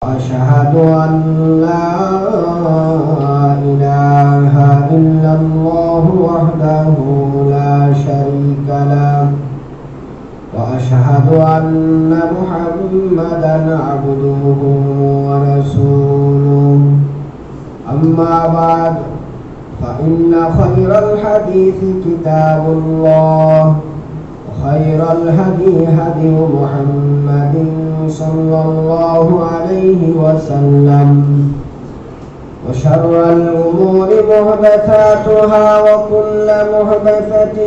أشهد أن لا إله إلا الله وحده لا شريك له وأشهد أن محمدا عبده ورسوله أما بعد فإن خير الحديث كتاب الله وخير الهدي هدي محمد صلى الله عليه وسلم وشر الأمور محدثاتها وكل محدثة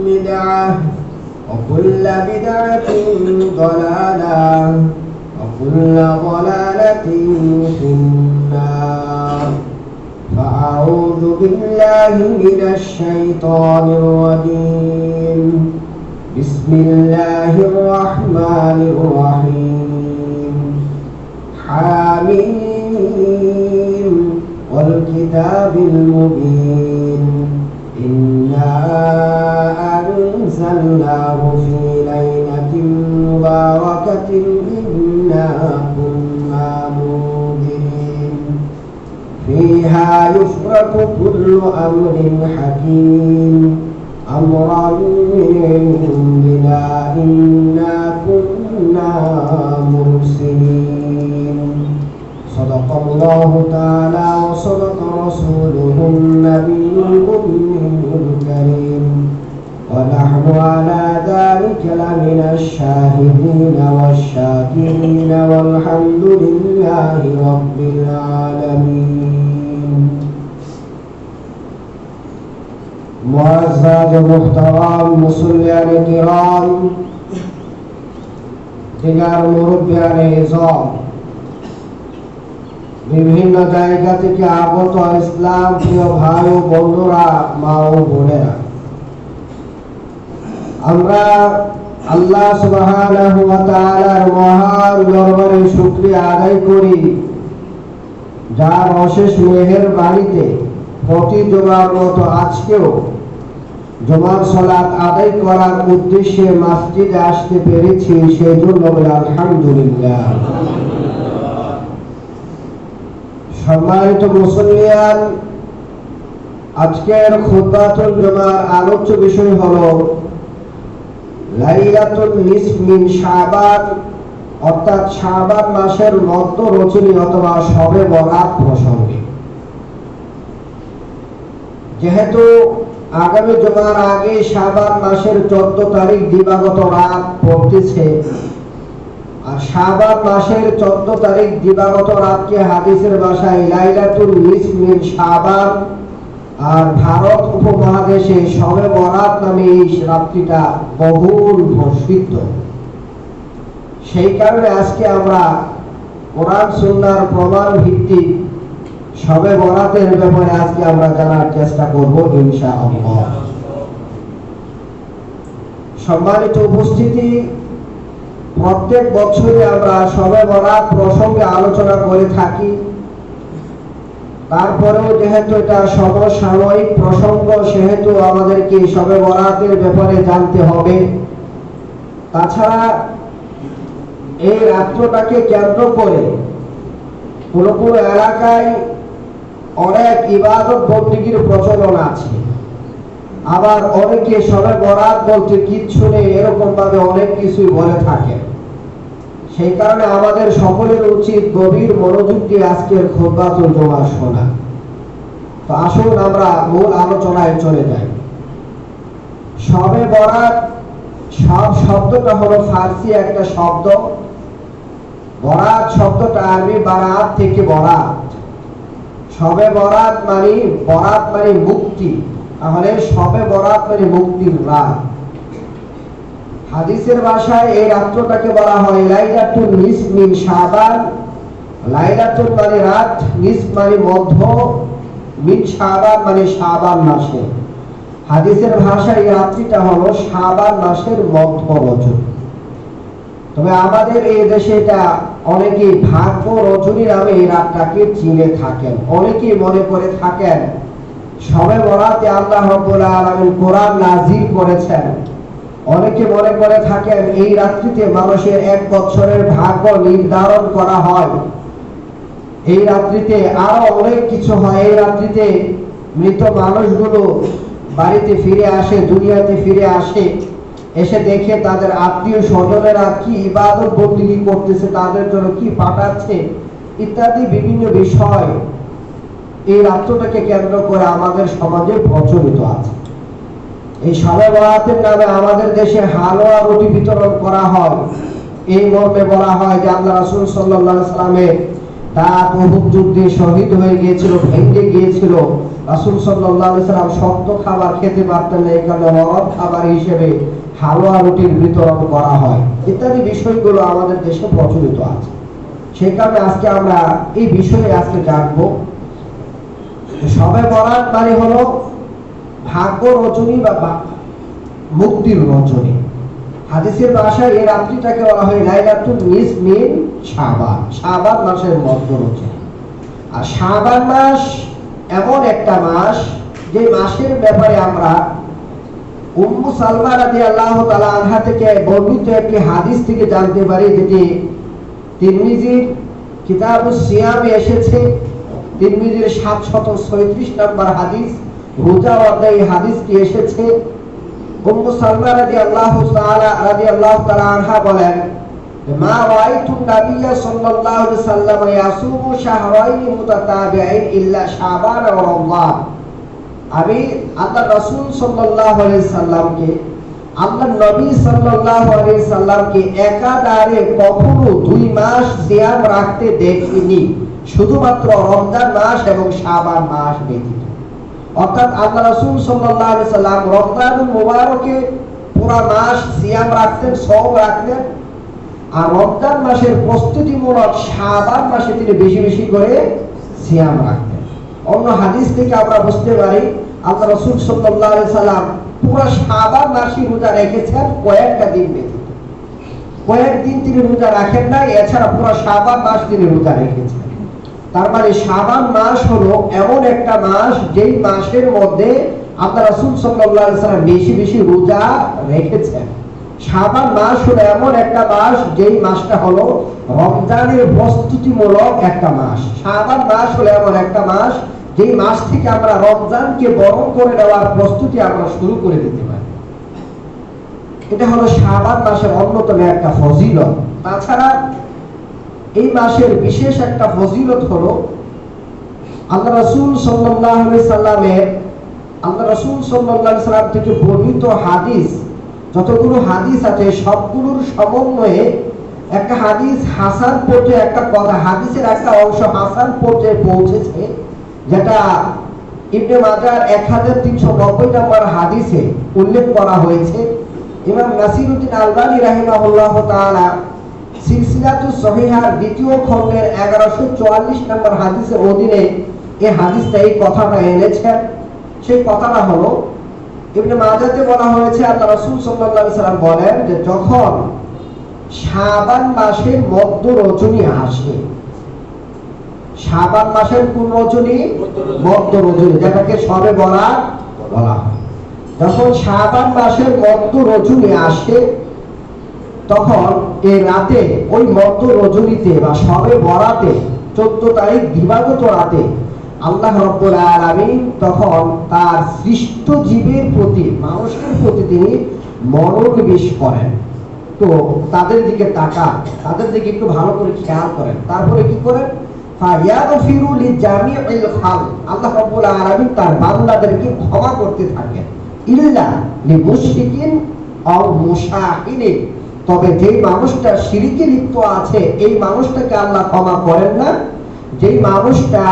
بدعة وكل بدعة ضلالة وكل ضلالة في النار فأعوذ بالله من الشيطان الرجيم بسم الله الرحمن الرحيم حاميم والكتاب المبين إنا أنزلناه في ليلة مباركة إنا كنا منذرين فيها يفرق كل أمر حكيم أمرا من عندنا إنا كنا مرسلين صدق الله تعالى وصدق رسوله النبي الأمي الكريم ونحن على ذلك لمن الشاهدين والشاكرين والحمد لله رب العالمين मुअज़्ज़ज़ मुहतरम मुसल्लियान किराम दिगार मुरब्बियान इज़ाम বিভিন্ন জায়গা থেকে আগত ইসলাম প্রিয় ভাই ও বন্ধুরা মা ও বোনেরা আমরা আল্লাহ সুবহানাহু ওয়া তাআলার মহান দরবারে শুকরিয়া আদায় করি যার অশেষ মেহেরবানিতে প্রতি জুমার মতো আজকেও জুমার সালাত আদায় করার উদ্দেশ্যে মসজিদে আসতে পেরেছি সেই জন্য বলি আলহামদুলিল্লাহ। সম্মানিত মুসল্লিয়ান, আজকের খুতবাতুল জুমার আলোচ্য বিষয় হলো লাইলাতুন নিসফ মিন শাবান, অর্থাৎ শাবান মাসের মধ্য রজনী অথবা শবে বরাত প্রসঙ্গে। যেহেতু আগামী জুমার আগে শাবান মাসের 14 তারিখ দিবাগত রাত পড়তেছে, আর শাবান মাসের 14 তারিখ দিবাগত রাতকে হাদিসের ভাষায় লাইলাতুল নিসফ মিন শাবান, আর ভারত উপমহাদেশে শবে বরাত নামে এই রাত্রিটা বহুল প্রসিদ্ধ। সেই কারণে আজকে আমরা কোরআন সুন্নাহর প্রমাণ ভিত্তিক শবে বরাতের ব্যাপারে আজকে আমরা জানার চেষ্টা করব ইনশাআল্লাহ। সম্মানিত উপস্থিতি, প্রত্যেক বছরই আমরা শবে বরাত প্রসঙ্গে আলোচনা করে থাকি। তারপরেও যেহেতু এটা সমসাময়িক প্রসঙ্গ, সেহেতু আমাদেরকে শবে বরাতের ব্যাপারে জানতে হবে। তাছাড়া এই রাত্রটাকে কেন্দ্র করে কোন কোন এলাকায় অনেক ইবাদত বন্দেগীর প্রচলন আছে, আবার অনেকে শবে বরাত বলতে কিচ্ছু নেই এরকম ভাবে অনেক কিছুই বলে থাকে। সেই কারণে আমাদের সকলের উচিত গভীর মনোযোগ দিয়ে আজকের খুতবাতুল জুমা শোনা। তো আসুন আমরা মূল আলোচনায় চলে যাই। শবে বরাত শব্দটা হলো ফার্সি একটা শব্দ। বরাত শব্দটা আরবি বারাত থেকে বরাত। শবে বরাত মানে মুক্তি, তাহলে শবে বরাত মানে মুক্তির রাত। হাদিসের ভাষায় এই রাত্রটাকে বলা হয় লাইলাতুন নিসফ মিন শাবান। লাইলাতুন মানে রাত, নিসফ মানে মধ্য, মিন শাবান মানে শাবান মাসে। হাদিসের ভাষায় এই রাত্রিটা হলো শাবান মাসের মধ্য রজনী। তবে আমাদের এই দেশে এটা অনেকে ভাগ্য রজনী নামে এই রাতটাকে চিনে থাকেন। অনেকেই মনে করে থাকেন শবে বরাতে আল্লাহ রাব্বুল আলামিন কোরআন নাযিল করেছেন অনেকে মনে করে থাকেন এই রাত্রিতে মানুষের 1 বছরের ভাগ্য নির্ধারণ করা হয়। এই রাত্রিতে আরো অনেক কিছু হয়। এই রাত্রিতে মৃত মানুষগুলো বাড়িতে ফিরে আসে, দুনিয়াতে ফিরে আসে, এসে দেখে তাদের আত্মীয় স্বজনেরা কি ইবাদত বন্দেগী করতেছে, তাদের জন্য কি পাঠাচ্ছে ইত্যাদি বিভিন্ন বিষয় এই রাত্রটাকে কেন্দ্র করে আমাদের সমাজে প্রচলিত আছে। এই শবে বরাতের নামে আমাদের দেশে হালুয়া রুটি বিতরণ করা হয়। এই মর্মে বলা হয় যে আল্লাহ রাসূল সাল্লাল্লাহু আলাইহি সাল্লামের দাঁত উহুদ যুদ্ধে শহীদ হয়ে গিয়েছিল, ভেঙে গিয়েছিল। রাসূল সাল্লাল্লাহু আলাইহি সাল্লাম শক্ত খাবার খেতে পারতেন না, এই কারণে নরম খাবার হিসেবে হালুয়া রুটির বিতরণ করা হয় ইত্যাদি বিষয়গুলো আমাদের দেশে প্রচলিত আছে। সেই কারণে আজকে আমরা এই বিষয়ে আজকে জানবো। শবে বরাত মানে হলো ভাগ্য রজনী বা মুক্তির রজনী। হাদিসের ভাষায় এই রাত্রিটাকে বলা হয় লাইলাতুল নিস মিন শাবান, শাবান মাসের মধ্য রজনী। আর শাবান মাস এমন একটা মাস যে মাসের ব্যাপারে আমরা উম্মু সালমা রাদিয়াল্লাহু তাআলা আনহা থেকে বর্ণিত একটি হাদিস থেকে জানতে পারি, যেটি তিরমিজির কিতাবুস সিয়ামে এসেছে। তিরমিজির 736 নম্বর হাদিস, রোজা অধ্যায়ে হাদিসটি এসেছে। উম্মু সালমা রাদিয়াল্লাহু তাআলা আনহা বলেন, মা রাআইতুন নাবিয়্য সাল্লাল্লাহু আলাইহি ওয়াসাল্লাম ইয়াসুমু শাহরাইন মুতাতাবিআইন ইল্লা শাবান ওয়া রমজান। আমি আল্লাহ রাসূল সাল্লাল্লাহু আলাইহি সাল্লামকে, আল্লাহ নবী সাল্লাল্লাহু আলাইহি সাল্লামকে একাধারে কখনো 2 মাস সিয়াম রাখতে দেখিনি, শুধুমাত্র রমজান মাস এবং শাবান মাস ব্যতীত। অর্থাৎ আল্লাহ রাসূল সাল্লাল্লাহু আলাইহি সাল্লাম রমজানুল মুবারকে পুরো মাস সিয়াম রাখতেন, সওম রাখতেন, আর রমজান মাসের প্রস্তুতিমূলক শাবান মাসে তিনি বেশি বেশি করে সিয়াম রাখতেন। অন্য হাদিস থেকে আমরা বুঝতে পারি আল্লাহ রাসূল সাল্লাল্লাহু আলাইহি সাল্লাম পুরো শাবান মাসে রোজা রেখেছেন, কয়েকটা দিন ব্যতীত। কয়েকদিন তিনি রোজা রাখেন না, এছাড়া পুরো শাবান মাস তিনি রোজা রেখেছেন। তার মানে শাবান মাস হলো এমন একটা মাস যেই মাসের মধ্যে আল্লাহ রাসূল সাল্লাল্লাহু আলাইহি সাল্লাম বেশি বেশি রোজা রেখেছেন। শাবান মাস হলো এমন একটা মাস যেই মাসটা হলো রমজানের প্রস্তুতিমূলক একটা মাস। শাবান মাস হলো এমন একটা মাস যেই মাস থেকে আমরা রমজানকে বরণ করে নেওয়ার প্রস্তুতি আমরা শুরু করে দিতে পারি। এটা হলো শাবান মাসের অন্যতম একটা ফজিলত। তাছাড়া এই মাসের বিশেষ একটা ফজিলত হলো আল্লাহ রাসূল সাল্লাল্লাহু আলাইহি সাল্লাম থেকে বর্ণিত হাদিস, যতগুলো হাদিস আছে সবগুলোর সমন্বয়ে একটা হাদিস হাসান পর্যায়ে, একটা কথা হাদিসের একটা অংশ হাসান পর্যায়ে পৌঁছেছে, যেটা ইবনে মাজার 1390 নম্বর হাদিসে উল্লেখ করা হয়েছে। ইমাম নাসিরউদ্দিন আলবানী রাহিমাহুল্লাহ তাআলা সিলসিলাতুস সহিহার 2য় খণ্ডের 1144 নম্বর হাদিসের অধীনে এই হাদিসটা, এই কথাটা এনেছেন। সেই কথাটা হলো ইবনে মাজাতে বলা হয়েছে আল্লাহ রাসূল সাল্লাল্লাহু আলাইহি সাল্লাম বলেন যে যখন শাবান মাসের মধ্য রজনী আসে, শাবান মাসের কোন রজনী? মধ্য রজনী, যেটাকে শবে বরাত বলা হয়। যখন শাবান মাসের মধ্য রজনী আসে, তখন এই রাতে, ওই মধ্য রজনীতে বা শবে বরাতে 14 তারিখ দিবাগত রাতে আল্লাহ রাব্বুল আলামিন তখন তার সৃষ্ট জীবের প্রতি, মানুষের প্রতি তিনি মনোনিবেশ করেন। তো তাদের দিকে তাকান, তাদের দিকে একটু ভালো করে খেয়াল করেন। তারপরে কি করেন? ফায়াগফিরু লিজামিইল খালক, আল্লাহ রাব্বুল আলামিন তার বান্দাদেরকে ক্ষমা করতে থাকেন। ইল্লা লিমুশরিকিন আও মুশাহিদিন, তবে যেই মানুষটা শিরকে লিপ্ত আছে এই মানুষটাকে আল্লাহ ক্ষমা করেন না। যেই মানুষটা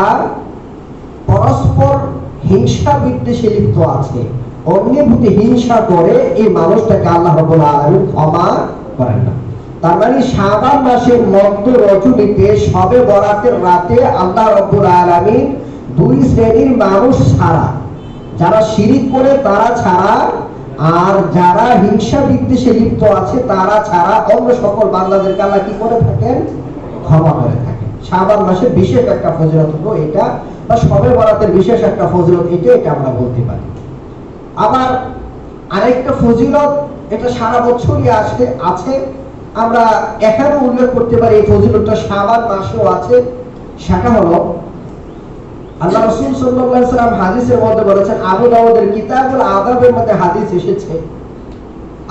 পরস্পর হিংসা বিদ্বেষে লিপ্ত আছে, অন্যের প্রতি হিংসা করে, এই মানুষটাকে আল্লাহ রাব্বুল আলামিন ক্ষমা করেন না। তার মানে শাবান মাসের মধ্য রজনীতে শবে বরাতের রাতে আল্লাহ রাব্বুল আলামিন 2 শ্রেণীর মানুষ ছাড়া, যারা শিরিক করে তারা ছাড়া, আর যারা হিংসা বিদ্বেষে লিপ্ত আছে তারা ছাড়া অন্য সকল বান্দাদেরকে আল্লাহ কি করে থাকেন? ক্ষমা করে থাকেন। শাবান মাসের বিশেষ একটা ফজিলত হলো এটা, বা শবে বরাতের বিশেষ একটা ফজিলত এটা আমরা বলতে পারি। আবার আরেকটা ফজিলত এটা সারা বছরই আছে। আমরা এখানে উল্লেখ করতে পারি এই ফজিলতটা শাবান মাসেও আছে। সেটা হলো আল্লাহ রাসূল সাল্লাল্লাহু আলাইহি ওয়াসাল্লাম হাদিসের মধ্যে বলেছেন, আবু দাউদের কিতাবুল আদাবের মধ্যে হাদিস এসেছে,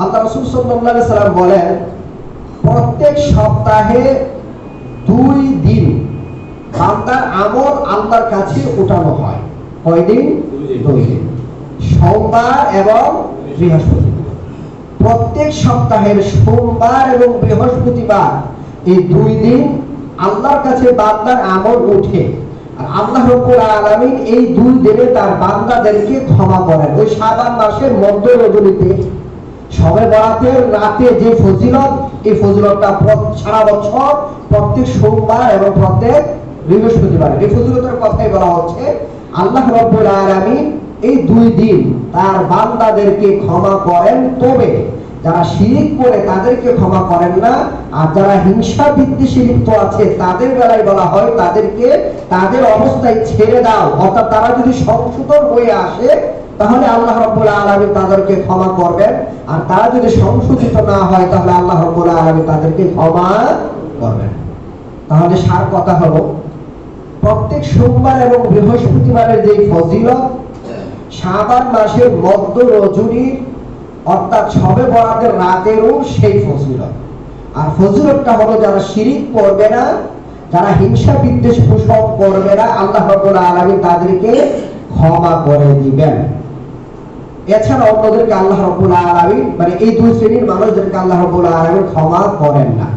আল্লাহ রাসূল সাল্লাল্লাহু আলাইহি ওয়াসাল্লাম বলেন, প্রত্যেক সপ্তাহে 2 দিন বান্দার আমল আল্লাহর কাছে উঠানো হয়। কয় দিন? 2 দিন, সোমবার এবং বৃহস্পতিবার। প্রত্যেক সপ্তাহের সোমবার এবং বৃহস্পতিবার এই 2 দিন আল্লাহর কাছে বান্দার আমল ওঠে। আর আল্লাহ রাব্বুল আলামিন এই 2 দিনে তার বান্দাদেরকে ক্ষমা করেন। ওই শাবান মাসের মধ্য রজনীতে শবে বরাতের রাতে যে ফজিলত, এই ফজিলতটা সারা বছর প্রত্যেক সোমবার এবং প্রত্যেক বৃহস্পতিবার এই ফজিলতের কথাই বলা হচ্ছে। আল্লাহ রাব্বুল আলামিন এই 2 দিন তার বান্দাদেরকে ক্ষমা করেন, তবে যারা শিরিক করে তাদেরকে ক্ষমা করেন না। আর যারা হিংসা বিদ্বেষে লিপ্ত আছে তাদের বেলায় বলা হয় তাদেরকে তাদের অবস্থায় ছেড়ে দাও, অর্থাৎ তারা যদি সংশোধন হয়ে আসে তাহলে আল্লাহ রাব্বুল আলামিন তাদেরকে ক্ষমা করবেন। আর তারা যদি সংশোধিত না হয় তাহলে আল্লাহ রাব্বুল আলামিন তাদেরকে ক্ষমা করবেন। তাহলে সার কথা হলো, প্রত্যেক সোমবার এবং বৃহস্পতিবারের যে ফজিলত, শাবান মাসের মধ্য রজনীর অর্থাৎ শবে বরাতের রাতেরও সেই ফজিলত। আর ফজিলতটা হলো যারা শিরিক করবে না, যারা হিংসা বিদ্বেষ পোষণ করবে না, আল্লাহ রাব্বুল আলামিন তাদেরকে ক্ষমা করে দিবেন। এছাড়া অন্যদেরকে আল্লাহ রাব্বুল আলামিন মানে এই 2 শ্রেণীর মানুষদেরকে আল্লাহ রাব্বুল আলামিন ক্ষমা করেন না।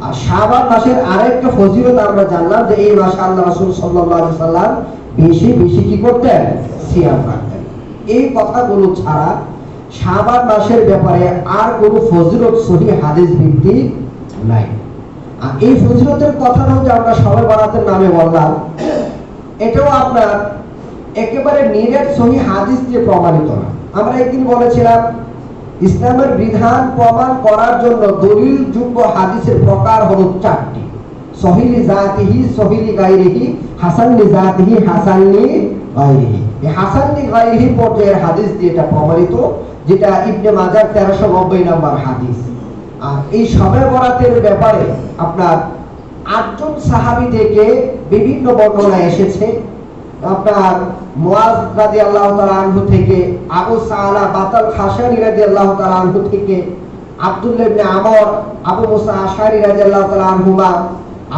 আর শাবান মাসের আরেকটা ফজিলত আমরা জানলাম যে এই মাসে আল্লাহ রাসূল সাল্লাল্লাহু আলাইহি সাল্লাম বেশি বেশি কি করতেন? সিয়াম রাখতেন। এই কথাগুলো ছাড়া শাবান মাসের ব্যাপারে আর কোনো ফজিলত সহিহ হাদিস ভিত্তিক নাই। আর এই ফজিলতের কথাটাও যে আমরা শবে বরাতের নামে বললাম, এটাও আপনার একেবারে নিরেট সহিহ হাদিস দিয়ে প্রমাণিত না। আমরা একদিন বলেছিলাম ইসলামের বিধান প্রমাণ করার জন্য দলিলযোগ্য হাদিসের প্রকার হলো 4টি: সহিহ লিজাতিহি, সহিহ লিগাইরিহি, হাসান লিজাতিহি, হাসান লিগাইরিহি। এই হাসান লিগাইরিহি পর্যায়ের হাদিস দিয়ে এটা প্রমাণিত, যেটা ইবনে মাজাহ 1390 নম্বর হাদিস। আর এই শবে বরাতের ব্যাপারে আপনার 8 জন সাহাবী থেকে বিভিন্ন বর্ণনা এসেছে। আপনার মুয়াজ রাদিয়াল্লাহু তাআলা আনহু থেকে, আবু সাআলা বাতাল খাশানি রাদিয়াল্লাহু তাআলা আনহু থেকে, আব্দুল্লাহ ইবনে আমর, আবু মুসা আশআরী রাদিয়াল্লাহু তাআলা আনহুমা,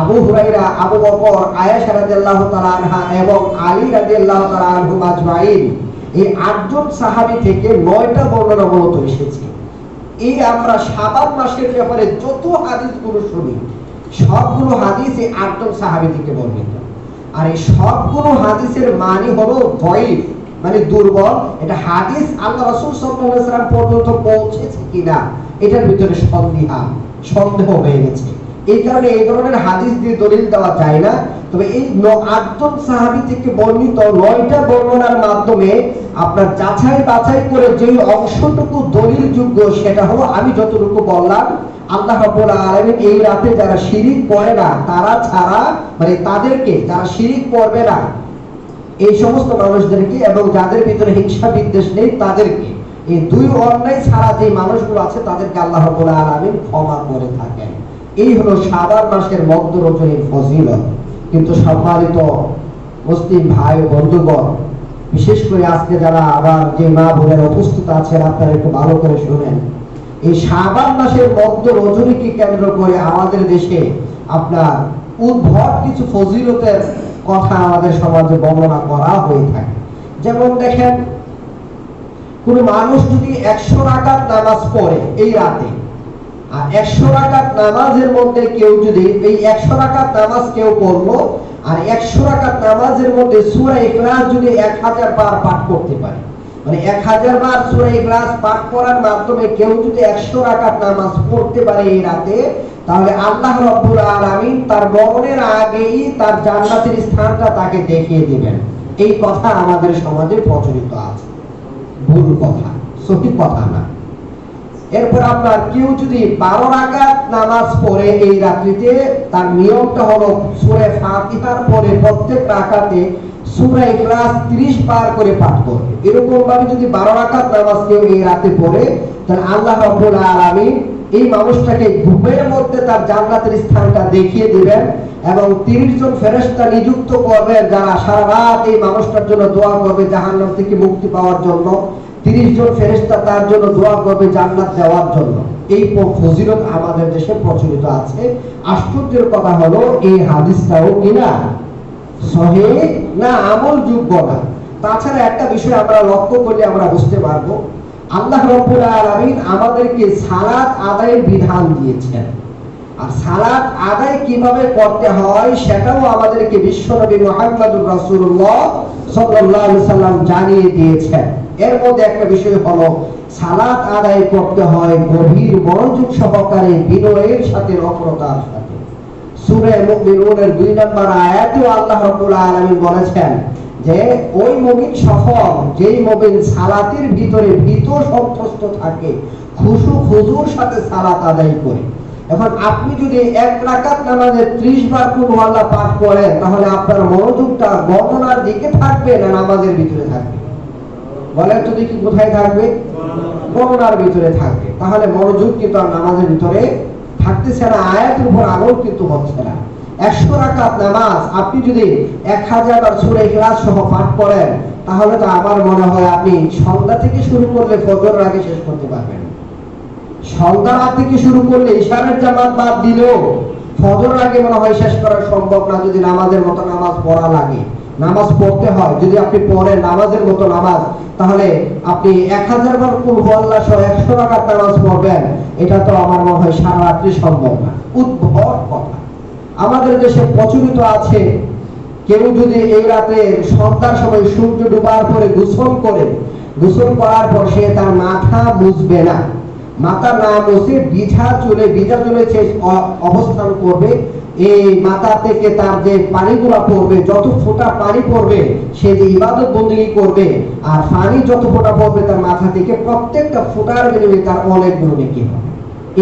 আবু হুরায়রা, আবু বকর, আয়েশা রাদিয়াল্লাহু তাআলা আনহা এবং আলী রাদিয়াল্লাহু তাআলা আনহুম আজমাইন। এই 8 জন সাহাবী থেকে 9টা বর্ণনা মূলত এসেছে। এই আমরা শাবান মাসের ব্যাপারে যত হাদিসগুলো শুনি সবগুলো হাদিস এই 8 জন সাহাবী থেকে বর্ণিত। আর এই সবগুলো হাদিসের মানে হলো দাঈফ, মানে দুর্বল। এটা হাদিস আল্লাহ রাসূল সাল্লাল্লাহু আলাইহি ওয়াসাল্লাম পর্যন্ত পৌঁছেছে কিনা এটার ভিতরে সন্দেহ হয়ে গেছে। এই কারণে এই ধরনের হাদিস দিয়ে দলিল দেওয়া যায় না। তবে এই 8 জন সাহাবী থেকে বর্ণিত 9টা বর্ণনার মাধ্যমে আপনার যাচাই বাছাই করে যে অংশটুকু দলিলযোগ্য সেটা হলো আমি যতটুকু বললাম, আল্লাহ রাব্বুল আলামিন এই রাতে যারা শিরিক করে না তারা ছাড়া, মানে তাদেরকে, যারা শিরিক করবে না এই সমস্ত মানুষদেরকে এবং যাদের ভিতরে হিংসা বিদ্বেষ নেই তাদেরকে, এই 2 অন্যায় ছাড়া যে মানুষগুলো আছে তাদেরকে আল্লাহ রাব্বুল আলামিন ক্ষমা করে থাকেন। এই হলো শাবান মাসের মধ্য রজনীর ফজিলত। কিন্তু সম্মানিত মুসলিম ভাই ও বন্ধুগণ, বিশেষ করে আজকে যারা আবার যে মা বোনেরা উপস্থিত আছেন, আপনারা একটু ভালো করে শুনেন। এই শাবান মাসের মধ্য রজনীকে কেন্দ্র করে আমাদের দেশে আপনার উদ্ভট কিছু ফজিলতের কথা আমাদের সমাজে বর্ণনা করা হয়ে থাকে। যেমন দেখেন, কোন মানুষ যদি 100 রাকাত নামাজ পড়ে এই রাতে, আর 100 রাকাত নামাজের মধ্যে কেউ যদি এই 100 রাকাত নামাজ কেউ পড়লো আর 100 রাকাত নামাজের মধ্যে সূরা ইখলাস যদি 1000 বার পাঠ করতে পারে, মানে 1000 বার সূরা ইখলাস পাঠ করার মাধ্যমে কেউ যদি 100 রাকাত নামাজ পড়তে পারে এই রাতে, তাহলে আল্লাহ রাব্বুল আলামিন তার মরণের আগেই তার জান্নাতের স্থানটা তাকে দেখিয়ে দিবেন। এই কথা আমাদের সমাজে প্রচলিত আছে। ভুল কথা, সঠিক কথা না। এরপর আপনার কেউ যদি 12 রাকাত নামাজ পড়ে এই রাত্রিতে, তার নিয়মটা হলো সূরা ফাতিহার পরে প্রত্যেক রাকাতে সূরা ইখলাস 30 বার করে পাঠ করবে। এরকম ভাবে যদি 12 রাকাত নামাজ কেউ এই রাতে পড়ে, তাহলে আল্লাহ রাব্বুল আলামিন এই মানুষটাকে ঘুমের মধ্যে তার জান্নাতের স্থানটা দেখিয়ে দিবেন এবং 30 জন ফেরেশতা নিযুক্ত করবেন যারা সারা রাত এই মানুষটার জন্য দোয়া করবে জাহান্নাম থেকে মুক্তি পাওয়ার জন্য। 30 জন ফেরেশতা তার জন্য দোয়া করবে জান্নাত দেওয়ার জন্য। এই ফজিলত আমাদের দেশে প্রচলিত আছে। আশ্চর্যের কথা হলো এই হাদিসটাও কিনা সহিহ না, আমলযোগ্য না। তাছাড়া একটা বিষয় আমরা লক্ষ্য করলে আমরা বুঝতে পারবো, আল্লাহ রাব্বুল আলামিন আমাদেরকে সালাত আদায়ের বিধান দিয়েছেন, আর সালাত আদায় কিভাবে করতে হয় সেটাও আমাদেরকে বিশ্বনবী মুহাম্মদুর রাসূলুল্লাহ সাল্লাল্লাহু আলাইহি সাল্লাম জানিয়ে দিয়েছেন। এর মধ্যে একটা বিষয় হলো সালাত আদায় করতে হয় গভীর মনোযোগ সহকারে, বিনয়ের সাথে, নম্রতার সাথে। সূরা মুমিনুনের 2 নম্বর আয়াতেও আল্লাহ রাব্বুল আলামিন বলেছেন যে ওই মুমিন সফল যেই মুমিন সালাতের ভিতরে ভীত সন্ত্রস্ত থাকে, খুশু খুজুর সাথে সালাত আদায় করে। এখন আপনি যদি 1 রাকাত নামাজে 30 বার কুল আল্লাহ পাঠ করেন, তাহলে আপনার মনোযোগটা গণনার দিকে থাকবে না নামাজের ভিতরে থাকবে? বলেন তো দেখি কোথায় থাকবে? গণনার ভিতরে থাকবে। তাহলে মনোযোগ কিন্তু আর নামাজের ভিতরে থাকতেছে না, আয়াতের উপর আমল কিন্তু হচ্ছে না। 100 রাকাত নামাজ আপনি যদি 1000 বার সূরা ইখলাস সহ পাঠ করেন, তাহলে তো আমার মনে হয় আপনি সন্ধ্যা থেকে শুরু করলে ফজরের আগে শেষ করতে পারবেন। সন্ধ্যা থেকে শুরু করলে ইশারের জামাত বাদ দিলেও ফজরের আগে মনে হয় শেষ করা সম্ভব না, যদি নামাজের মতো নামাজ পড়া লাগে। নামাজ পড়তে হয়, যদি আপনি পড়েন নামাজের মতো নামাজ, তাহলে আপনি 1000 বার কুল আল্লাহ সহ 100 রাকাত নামাজ পড়বেন, এটা তো আমার মনে হয় সারা রাত্রি সম্ভব না। উদ্ভট কথা। আমাদের দেশে প্রচলিত আছে, কেউ যদি এই রাতে সন্ধ্যার সময় সূর্য ডুবার পরে গোসল করে, গোসল করার পর সে তার মাথা মুছবে না, মাথা না মুছে ভিজা চুলে সে অবস্থান করবে। এই মাথা থেকে তার যে পানিগুলো পড়বে, যত ফোঁটা পানি পড়বে, সে যে ইবাদত বন্দেগী করবে, আর পানি যত ফোঁটা পড়বে তার মাথা থেকে, প্রত্যেকটা ফোঁটার বিনিময়ে তার অনেকগুলো নেকি হবে।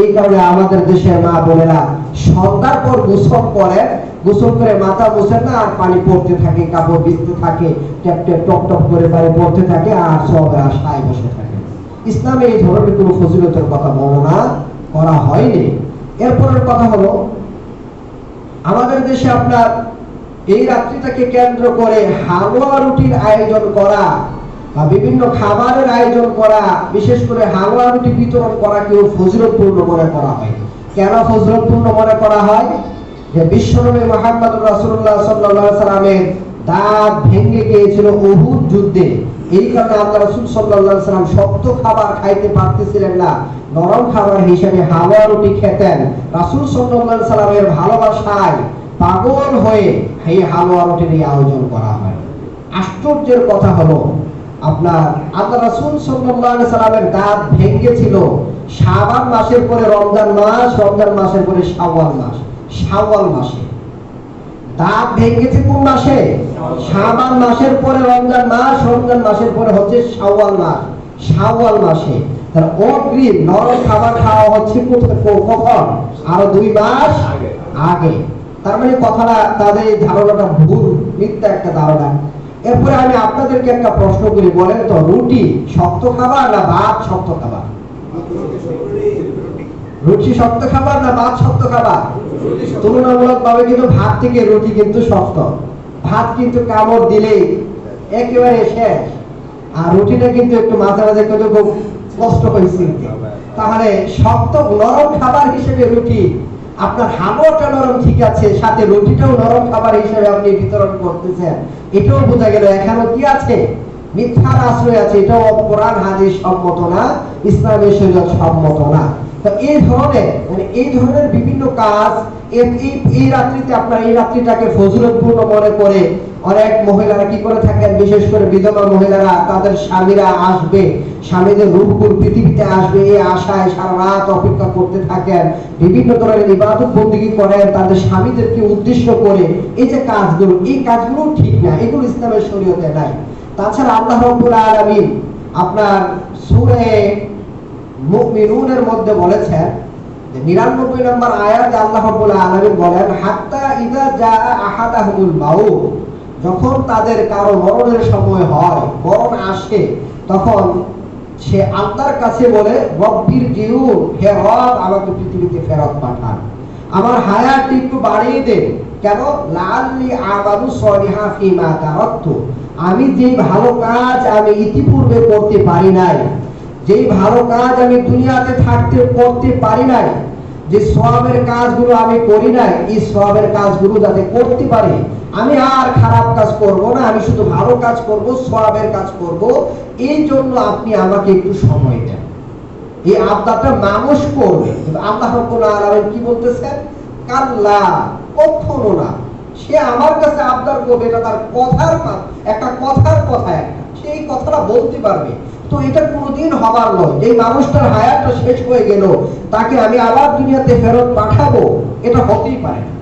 এই কারণে আমাদের দেশের মা বোনেরা সন্ধ্যার পর গোসল করে, গোসল করে মাথা মুছেন না, আর পানি পড়তে থাকে, কাপড় ভিজতে থাকে, ট্যাপ ট্যাপ টপ টপ করে পানি পড়তে থাকে, আর সব আশায় বসে থাকে। ইসলামে এই ধরনের কোনো ফজিলতের কথা বর্ণনা করা হয়নি। এরপরের কথা হলো, আমাদের দেশে আপনার এই রাত্রিটাকে কেন্দ্র করে হালুয়া রুটির আয়োজন করা বা বিভিন্ন খাবারের আয়োজন করা, বিশেষ করে হালুয়া রুটি বিতরণ করা কেউ ফজিলতপূর্ণ মনে করা হয়। কেন ফজিলতপূর্ণ মনে করা হয়? যে বিশ্বনবী মুহাম্মদুর রাসূলুল্লাহ সাল্লাল্লাহু আলাইহি সাল্লামের দাঁত ভেঙে গিয়েছিল উহুদ যুদ্ধে। এই কারণে আল্লাহ রাসূল সাল্লাল্লাহু আলাইহি সাল্লাম শক্ত খাবার খাইতে পারতেছিলেন না, নরম খাবার হিসেবে হালুয়া রুটি খেতেন। রাসূল সাল্লাল্লাহু আলাইহি সাল্লামের ভালোবাসায় পাগল হয়ে এই হালুয়া রুটির আয়োজন করা হয়। আশ্চর্যের কথা হলো, আপনার আল্লাহ রাসূল সাল্লাল্লাহু আলাইহি সাল্লামের দাঁত ভেঙেছিল শাবান মাসের পরে রমজান মাস, রমজান মাসের পরে শাওয়াল মাস। শাওয়াল মাসে দাঁত ভেঙেছে কোন মাসে? শাবান মাসের পরে রমজান মাস, রমজান মাসের পরে হচ্ছে শাওয়াল মাস। শাওয়াল মাসে তার অগ্রিম নরম খাবার খাওয়া হচ্ছে কখন? আরো 2 মাস আগে। তার মানে কথাটা, তাদের এই ধারণাটা ভুল, মিথ্যা একটা ধারণা। এরপরে আমি আপনাদেরকে একটা প্রশ্ন করি, বলেন তো রুটি শক্ত খাবার না ভাত শক্ত খাবার? রুটি শক্ত খাবার না ভাত শক্ত খাবার? তুলনামূলক ভাবে কিন্তু ভাত থেকে রুটি কিন্তু শক্ত। ভাত কিন্তু কামড় দিলেই একেবারে শেষ, আর রুটিটা কিন্তু একটু মাঝে মাঝে কিন্তু খুব কষ্ট হয়েছে। তাহলে শক্ত নরম খাবার হিসেবে রুটি, আপনার হালুয়াটা নরম ঠিক আছে, সাথে রুটিটাও নরম খাবার হিসেবে আপনি বিতরণ করতেছেন, এটাও বোঝা গেল এখানে কি আছে? মিথ্যার আশ্রয় আছে। এটাও কোরআন হাদিস সম্মত না, ইসলামের শরীয়ত সম্মত না। তো এই ধরনের বিভিন্ন কাজ এই রাত্রিতে আপনার এই রাত্রিটাকে ফজিলতপূর্ণ মনে করে অনেক মহিলারা কি করে থাকেন, বিশেষ করে বিধবা মহিলারা, তাদের স্বামীরা আসবে, স্বামীদের রূপগুলো পৃথিবীতে আসবে, এই আশায় সারা রাত অপেক্ষা করতে থাকেন, বিভিন্ন ধরনের ইবাদত বন্দেগী করেন তাদের স্বামীদেরকে উদ্দেশ্য করে। এই যে কাজগুলো, এই কাজগুলো ঠিক না, এগুলো ইসলামের শরীয়তে নাই। তাছাড়া আল্লাহ রাব্বুল আলামিন আপনার সূরা মুমিনুনের মধ্যে বলেছেন যে 99 নম্বর আয়াতে আল্লাহ রাব্বুল আলামিন বলেন, হাত্তা ইযা জাআ আহাদাহুমুল মাউত, যখন তাদের কারো মরণের সময় হয়, মরণ আসে, তখন সে আল্লাহর কাছে বলে, রব্বির জিউন, হে রব আমাকে পৃথিবীতে ফেরত পাঠান, আমার হায়াত একটু বাড়িয়ে দেন। কেন? লাআল্লি আমালু সলিহা ফিমা তারাকতু, আমি যে ভালো কাজ আমি ইতিপূর্বে করতে পারি নাই, যেই ভালো কাজ আমি দুনিয়াতে থাকতে করতে পারি নাই, যে সওয়াবের কাজগুলো আমি করি নাই, এই সওয়াবের কাজগুলো যাতে করতে পারি, আমি আর খারাপ কাজ করব না, আমি শুধু ভালো কাজ করব, সওয়াবের কাজ করব, এই জন্য আপনি আমাকে একটু সময় দেন। এই আবদারটা মানুষ করবে, কিন্তু আল্লাহ রাব্বুল আলামিন কি বলতেছেন? কাল্লা, কখনো না। সে আমার কাছে আবদার করবে, এটা তার কথার একটা কথার কথা, একটা সেই কথাটা বলতে পারবে, তো এটা কোনোদিন হবার নয়। এই মানুষটার হায়াতটা শেষ হয়ে গেল, তাকে আমি আবার দুনিয়াতে ফেরত পাঠাবো, এটা হতেই পারে না।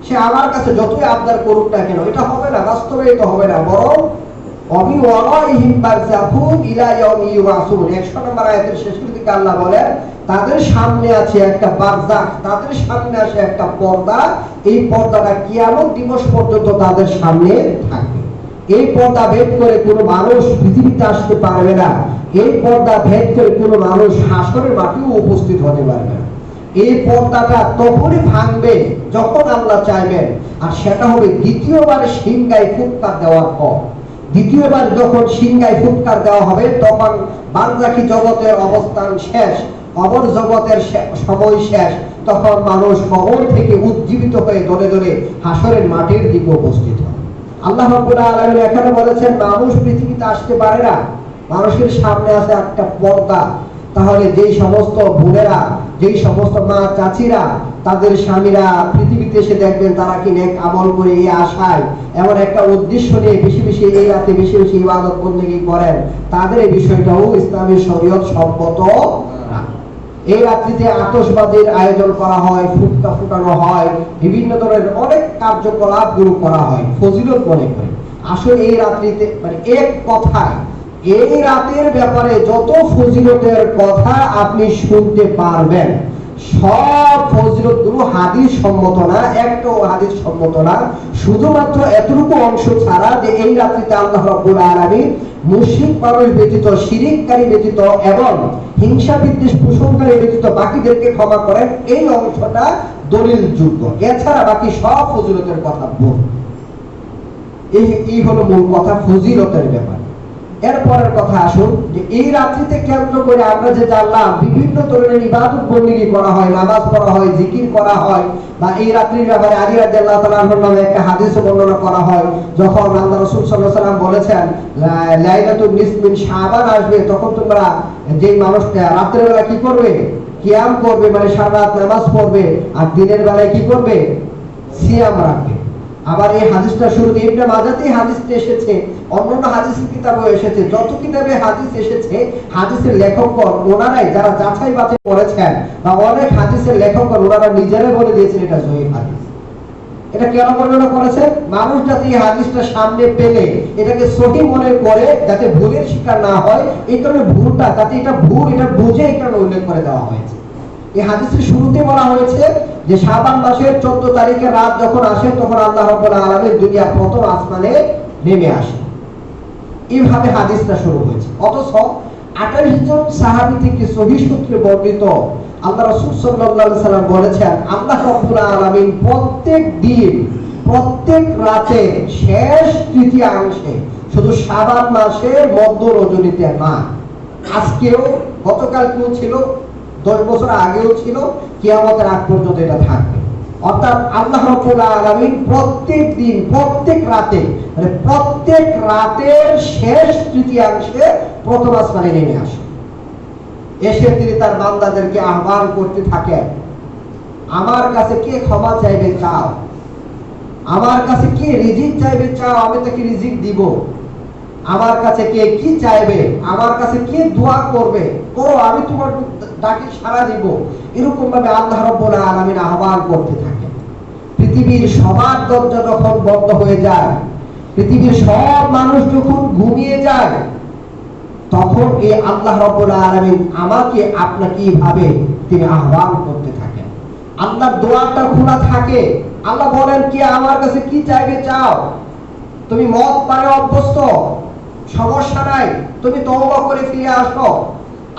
সে আমার কাছে যতই আবদার করুক না কেন, এটা হবে না, বাস্তবে এটা হবে না। বরং অমি ওয়ারাইহিম বারযাখুন ইলা ইয়াউমি ইউবাসুন, 100 নম্বর আয়াতের শেষের দিকে আল্লাহ বলেন, তাদের সামনে আছে একটা বারযাখ, তাদের সামনে আছে একটা পর্দা, এই পর্দাটা কিয়ামত দিবস পর্যন্ত তাদের সামনে থাকবে। এই পর্দা ভেদ করে কোনো মানুষ পৃথিবীতে আসতে পারবে না, এই পর্দা ভেদ করে কোনো মানুষ হাসরের মাঠেও উপস্থিত হতে পারবে না। এই পর্দাটা তখনই ভাঙবে যখন আল্লাহ চাইবেন, আর সেটা হবে দ্বিতীয়বার সিংহায় ফুৎকার দেওয়ার পর। দ্বিতীয়বার যখন সিংহায় ফুৎকার দেওয়া হবে, তখন বারজাখী জগতের অবস্থান শেষ, কবর জগতের সময় শেষ, তখন মানুষ কবর থেকে উজ্জীবিত হয়ে দলে দলে হাসরের মাঠের দিকে উপস্থিত হয়। আল্লাহ রাব্বুল আলামিন এখানে বলেছেন, মানুষ পৃথিবীতে আসতে পারে না, মানুষের সামনে আছে একটা পর্দা। তাহলে যেই সমস্ত বোনেরা, যেই সমস্ত মা চাচিরা তাদের স্বামীরা পৃথিবীতে এসে দেখবেন তারা কি নেক আমল করে, এই আশায় এমন একটা উদ্দেশ্য নিয়ে বেশি বেশি এই রাতে বেশি বেশি ইবাদত বন্দেগী করেন, তাদের এই বিষয়টাও ইসলামী শরীয়ত সম্মত না। এই রাত্রিতে আতশবাজির আয়োজন করা হয়, ফুটকা ফুটানো হয়, বিভিন্ন ধরনের অনেক কার্যকলাপ গুলো করা হয় ফজিলত মনে করে। আসলে এই রাত্রিতে মানে এক কথায় এই রাতের ব্যাপারে যত ফজিলতের কথা আপনি শুনতে পারবেন, সব ফজিলত গুলো হাদিস সম্মত না, একটাও হাদিস সম্মত না। শুধুমাত্র এতটুকু অংশ ছাড়া যে এই রাত্রিতে আল্লাহ রাব্বুল আলামিন মুশরিক মানুষ ব্যতীত, শিরিককারী ব্যতীত এবং হিংসা বিদ্বেষ পোষণকারী ব্যতীত বাকিদেরকে ক্ষমা করেন, এই অংশটা দলিল যোগ্য। এছাড়া বাকি সব ফজিলতের কথা বল, এই হলো মূল কথা ফজিলতের ব্যাপার। এরপরের কথা আসুন, যে এই রাত্রিতে কেন্দ্র করে আমরা যে জানলাম বিভিন্ন ধরনের ইবাদত বন্দেগী করা হয়, নামাজ পড়া হয়, জিকির করা হয়, বা এই রাত্রির ব্যাপারে আলী রাদিয়াল্লাহু তাআলা আনহু নামে একটা হাদিস বর্ণনা করা হয়। যখন আল্লাহ রাসূল সাল্লাল্লাহু আলাইহি ওয়াসাল্লাম বলেছেন লাইলাতুল নিসফ মিন শাবান আসবে, তখন তোমরা যেই মানুষটা রাতের বেলা কি করবে? কিয়াম করবে, মানে সারা রাত নামাজ পড়বে, আর দিনের বেলায় কি করবে? সিয়াম রাখবে। আবার এই হাদিসটা শুরুতে ইবনে মাজাতেই হাদিসটা এসেছে, অন্যান্য হাদিসের কিতাবেও এসেছে। যত কিতাবে হাদিস এসেছে, হাদিসের লেখকগণ ওনারাই যারা যাচাই বাছাই করেছেন, বা অনেক হাদিসের লেখকগণ ওনারা নিজেরাই বলে দিয়েছেন এটা সহিহ হাদিস। এটা কেন বর্ণনা করেছে? মানুষ যাতে এই হাদিসটা সামনে পেলে এটাকে সঠিক মনে করে, যাতে ভুলের শিকার না হয়, এই কারণে ভুলটা যাতে এটা ভুল এটা বুঝে এই কারণে উল্লেখ করে দেওয়া হয়েছে। এই হাদিসের শুরুতে বলা হয়েছে যে শাবান মাসের 14 তারিখে রাত যখন আসে, তখন আল্লাহ রাব্বুল আলামিন দুনিয়ার প্রথম আসমানে নেমে আসে। এইভাবে হাদিসটা শুরু হয়েছে। অথচ 28 জন সাহাবী থেকে সহিহ সূত্রে বর্ণিত আল্লাহ রাসূল সাল্লাল্লাহু আলাইহি সাল্লাম বলেছেন, আল্লাহ রাব্বুল আলামিন প্রত্যেক দিন, প্রত্যেক রাতে শেষ তৃতীয়াংশে, শুধু শাবান মাসের মধ্য রজনীতে না, আজকেও গতকালকেও ছিল, 10 বছর আগেও ছিল, কিয়ামতের আগ পর্যন্ত এটা থাকবে। অর্থাৎ আল্লাহ রাব্বুল আলামিন প্রত্যেক দিন, প্রত্যেক রাতে, মানে প্রত্যেক রাতের শেষ তৃতীয়াংশে প্রথম আসমানে নেমে আসে। এসে তিনি তার বান্দাদেরকে আহ্বান করতে থাকেন, আমার কাছে কে ক্ষমা চাইবে চাও, আমার কাছে কে রিজিক চাইবে চাও, আমি তাকে রিজিক দিব। আমার কাছে কে কি চাইবে, আমার কাছে কে দোয়া করবে করো, আমি তোমার ডাকে সাড়া দিব। এরকম ভাবে আল্লাহ রাব্বুল আলামিন আহ্বান করতে থাকেন। পৃথিবীর সবার দরজা যখন বন্ধ হয়ে যায়, পৃথিবীর সব মানুষ যখন ঘুমিয়ে যায়, তখন এই আল্লাহ রাব্বুল আলামিন আমাকে আপনাকে এইভাবে তিনি আহ্বান করতে থাকেন। আল্লাহর দোয়ারটা খোলা থাকে। আল্লাহ বলেন কি আমার কাছে কি চাইবে চাও। তুমি মদ পানে অভ্যস্ত, সমস্যা নাই, তুমি তওবা করে ফিরে আসো।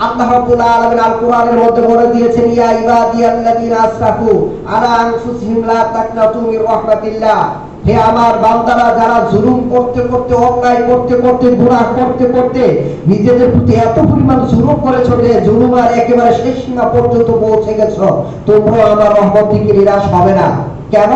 আল্লাহ রাব্বুল আলামিন আল কোরআনের মধ্যে বলে দিয়েছেন ইয়া ইবাদিয়াল্লাযিনা আসরাফু আলা আনফুসিহিম লা তাকনাতু মির রাহমাতিল্লাহ। হে আমার বান্দারা যারা জুলুম করতে করতে, অন্যায় করতে করতে, গুনাহ করতে করতে নিজেদের প্রতি এত পরিমাণ জুলুম করেছো যে জুলুমের একেবারে শেষ সীমা পর্যন্ত পৌঁছে গেছো, তোমরা আমার রহমত থেকে নিরাশ হবে না। কেন?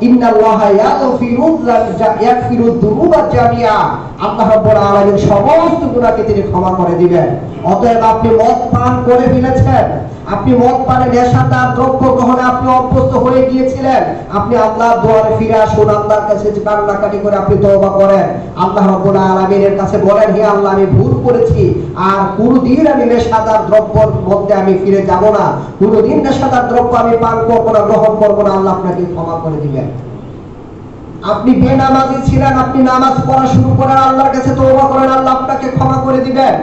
ইন্নাল্লাহা ইয়াগফিরুয যুনুবা জামিআ। আল্লাহ রাব্বুল আলামিন সমস্ত গুনাহকে তিনি ক্ষমা করে দিবেন। অতএব আপনি মদ পান করে ফেলেছেন, আপনি মদ পানে নেশাদার দ্রব্য গ্রহণে আপনি অভ্যস্ত হয়ে গিয়েছিলেন, আপনি আল্লাহর দুয়ারে ফিরে আসুন, আল্লাহর কাছে কান্নাকাটি করে আপনি তওবা করেন। আল্লাহ রাব্বুল আলামিনের কাছে বলেন হে আল্লাহ আমি ভুল করেছি, আর কোনদিন আমি নেশাদার দ্রব্যের মধ্যে আমি ফিরে যাব না, কোনদিন নেশাদার দ্রব্য আমি পান করব না, গ্রহণ করব না। আল্লাহ আপনাকে ক্ষমা করে দিবেন। আপনি বেনামাজি ছিলেন, আপনি নামাজ পড়া শুরু করেন, আল্লাহর কাছে তওবা করেন, আল্লাহ আপনাকে ক্ষমা করে দিবেন।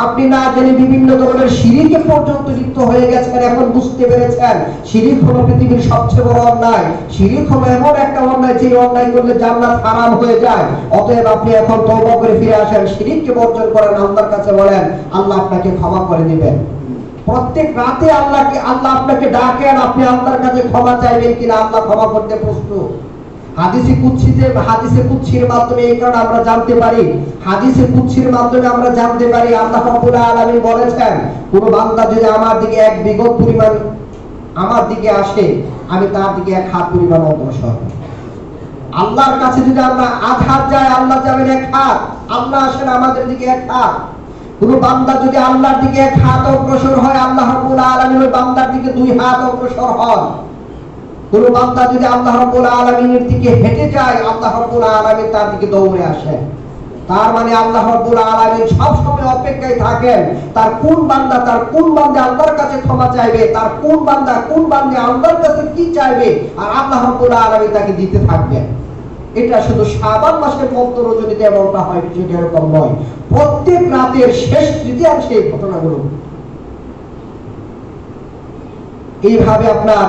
আপনি না জেনে বিভিন্ন ধরনের শিরকে পর্যন্ত লিপ্ত হয়ে গেছেন, এখন বুঝতে পেরেছেন শিরক হলো পৃথিবীর সবচেয়ে বড় অন্যায়। শিরক হলো এমন একটা অন্যায় যে অন্যায় করলে জান্নাত হারাম হয়ে যায়। অতএব আপনি এখন তওবা করে ফিরে আসেন, শিরককে বর্জন করেন, আল্লাহর কাছে বলেন, আল্লাহ আপনাকে ক্ষমা করে দিবেন। প্রত্যেক রাতে আল্লাহ আপনাকে ডাকেন, আপনি আল্লাহর কাছে ক্ষমা চাইবেন কিনা, আল্লাহ ক্ষমা করতে প্রস্তুত। হাদিসে কুদসির মাধ্যমে এই কারণে আমরা জানতে পারি, হাদিসে কুদসির মাধ্যমে আমরা জানতে পারি আল্লাহ রাব্বুল আলামিন বলেছেন কোন বান্দা যদি আমার দিকে এক বিগত পরিমাণ আমার দিকে আসে, আমি তার দিকে এক হাত পরিমাণ অগ্রসর। আল্লাহর কাছে যদি আমরা আধ হাত যাই, আল্লাহ যাবেন এক হাত, আল্লাহ আসেন আমাদের দিকে এক হাত। কোন বান্দা যদি আল্লাহর দিকে এক হাত অগ্রসর হয়, আল্লাহ রাব্বুল আলামিন ওই বান্দার দিকে দুই হাত অগ্রসর হন। কোন বান্দা যদি আল্লাহ রাব্বুল আলামিনের দিকে হেঁটে যায়, আল্লাহ রাব্বুল আলামিন তার দিকে দৌড়ে আসেন। তার মানে আল্লাহ রাব্বুল আলামিন সব সময় অপেক্ষায় থাকেন তার কোন বান্দা আল্লাহর কাছে ক্ষমা চাইবে, তার কোন বান্দা আল্লাহর কাছে কি চাইবে, আর আল্লাহ রাব্বুল আলামিন তাকে দিতে থাকবেন। এটা শুধু শাবান মাসের মধ্য রজনীতে এমনটা হয়, সেটা এরকম নয়। প্রত্যেক রাতের শেষ তৃতীয়াংশে এই ঘটনাগুলো এইভাবে আপনার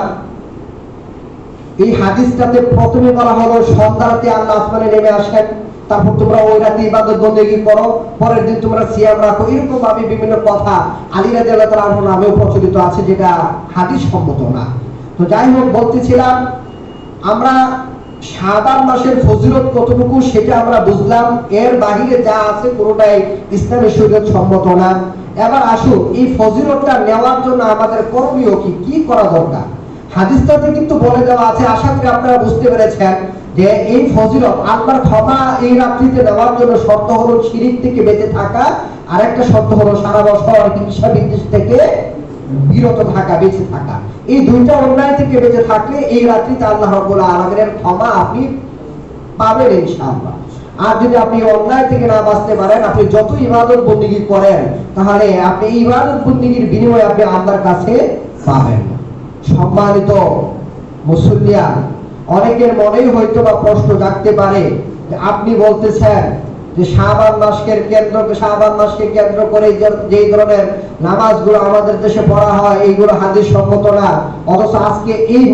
এই হাদিসটাতে প্রথমে বলা হলো সন্ধ্যা রাতে আল্লাহ আসমানে নেমে আসেন, তারপর তোমরা ওই রাতে ইবাদত বন্দেগী করো, পরের দিন তোমরা সিয়াম রাখো। এরকম ভাবে বিভিন্ন কথা আলী রাদিয়াল্লাহু তাআলা আনহু নামেও প্রচলিত আছে, যেটা হাদিস সম্মত না। তো যাই হোক, বলতেছিলাম আমরা শাবান মাসের ফজিলত কতটুকু সেটা আমরা বুঝলাম, এর বাহিরে যা আছে পুরোটাই ইসলামী শরীয়ত সম্মত না। এবার আসুন এই ফজিলতটা নেওয়ার জন্য আমাদের করণীয় কি করা দরকার। হাদিসটাতে কিন্তু বলে দেওয়া আছে, আশা করি আপনারা বুঝতে পেরেছেন যে এই ফজিলত আল্লাহর ক্ষমা এই রাত্রিতে দেওয়ার জন্য শর্ত হলো শিরক থেকে বেঁচে থাকা, আর একটা শর্ত হলো সারা বছর হিংসা বিদ্বেষ থেকে বিরত থাকা, বেঁচে থাকা। এই দুইটা অন্যায় থেকে বেঁচে থাকলে এই রাত্রিতে আল্লাহ রাব্বুল আলামিনের ক্ষমা আপনি পাবেন ইনশাআল্লাহ। আর যদি আপনি অন্যায় থেকে না বাঁচতে পারেন, আপনি যত ইবাদত বন্দেগী করেন, তাহলে আপনি ইবাদত বন্দেগীর বিনিময়ে আপনি আল্লাহর কাছে পাবেন। সম্মানিত মুসল্লিয়ান, অনেকের মনেই হয়তো বা প্রশ্ন জাগতে পারে যে আপনি বলতেছেন যে শাবান মাসকে কেন্দ্র করে যে ধরনের নামাজগুলো আমাদের দেশে পড়া হয় এইগুলো হাদিস সম্মত না, অথচ আজকে এই